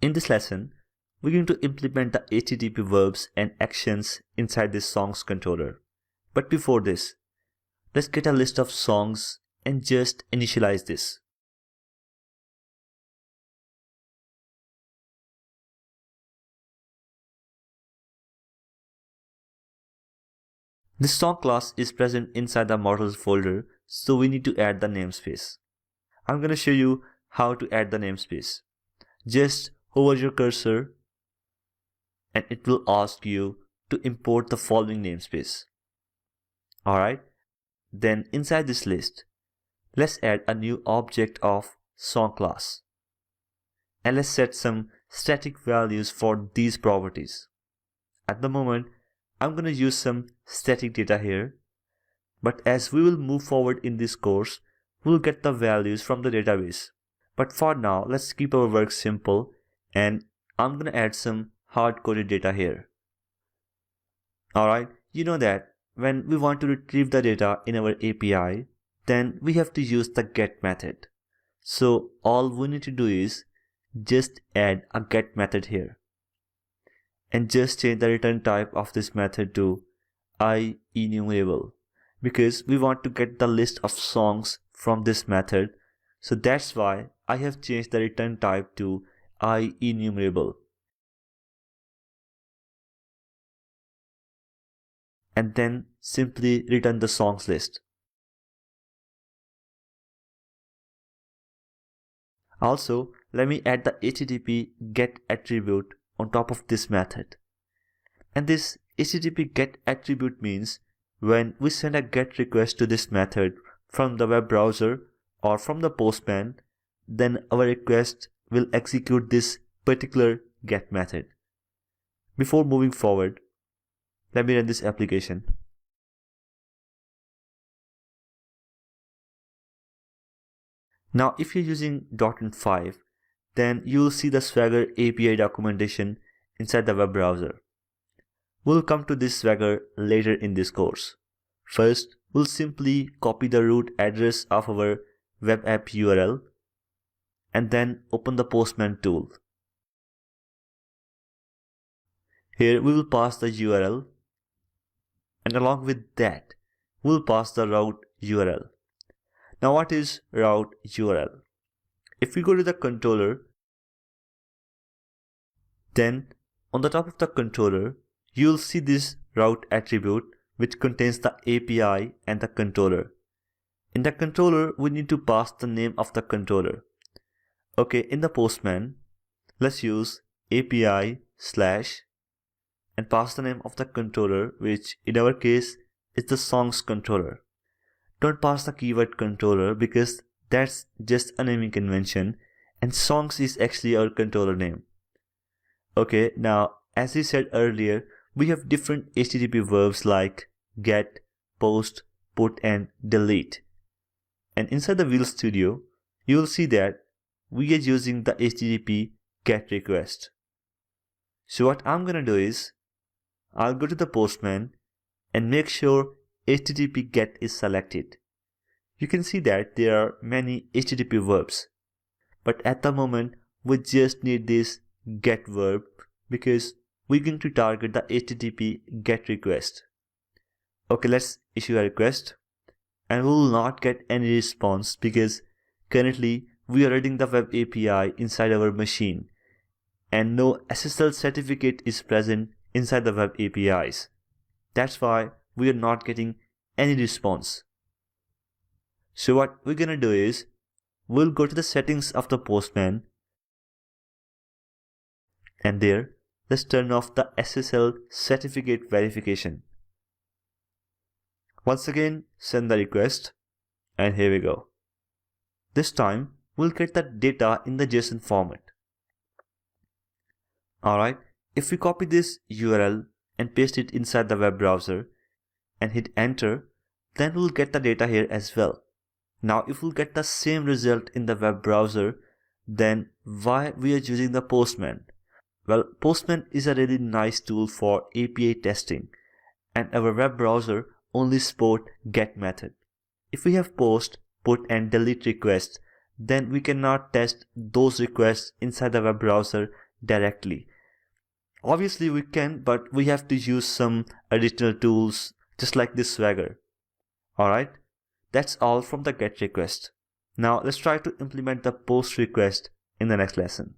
In this lesson, we're going to implement the HTTP verbs and actions inside this songs controller. But before this, let's get a list of songs and just initialize this. This song class is present inside the models folder, so we need to add the namespace. I'm going to show you how to add the namespace. Just hover your cursor and it will ask you to import the following namespace. Alright, then inside this list, let's add a new object of song class. And let's set some static values for these properties. At the moment, I'm going to use some static data here, but as we will move forward in this course, we'll get the values from the database. But for now, let's keep our work simple, and I'm going to add some hard-coded data here. Alright, you know that when we want to retrieve the data in our API, then we have to use the get method. So all we need to do is just add a get method here. And just change the return type of this method to IEnumerable, because we want to get the list of songs from this method. So that's why I have changed the return type to IEnumerable. And then simply return the songs list. Also, let me add the HTTP get attribute on top of this method. And this HTTP get attribute means when we send a get request to this method from the web browser or from the Postman, then our request will execute this particular get method. Before moving forward, let me run this application. Now if you're using .NET 5, then you'll see the Swagger API documentation inside the web browser. We'll come to this Swagger later in this course. First, we'll simply copy the root address of our web app URL and then open the Postman tool. Here we will pass the URL, and along with that, we'll pass the route URL. Now what is route URL? If we go to the controller, then on the top of the controller, you'll see this route attribute which contains the API and the controller. In the controller, we need to pass the name of the controller. Okay, in the Postman, let's use API/ and pass the name of the controller, which in our case is the songs controller. Don't pass the keyword controller because that's just a naming convention, and songs is actually our controller name. Okay, now as we said earlier, we have different HTTP verbs like get, post, put, and delete. And inside the Wheel Studio, you will see that we are using the HTTP get request. So what I'm gonna do is, I'll go to the Postman and make sure HTTP get is selected. You can see that there are many HTTP verbs, but at the moment we just need this get verb because we're going to target the HTTP get request. Okay, let's issue a request, and we will not get any response because currently we are running the web API inside our machine and no SSL certificate is present inside the web APIs. That's why we are not getting any response. So what we're gonna do is, we'll go to the settings of the Postman, and there, let's turn off the SSL certificate verification. Once again, send the request, and here we go. This time, we'll get the data in the JSON format. Alright, if we copy this URL and paste it inside the web browser and hit enter, then we'll get the data here as well. Now if we'll get the same result in the web browser, then why we are using the Postman? Well, Postman is a really nice tool for API testing, and our web browser only support get method. If we have post, put, and delete requests, then we cannot test those requests inside the web browser directly. Obviously we can, but we have to use some additional tools just like this Swagger. Alright, that's all from the GET request. Now let's try to implement the POST request in the next lesson.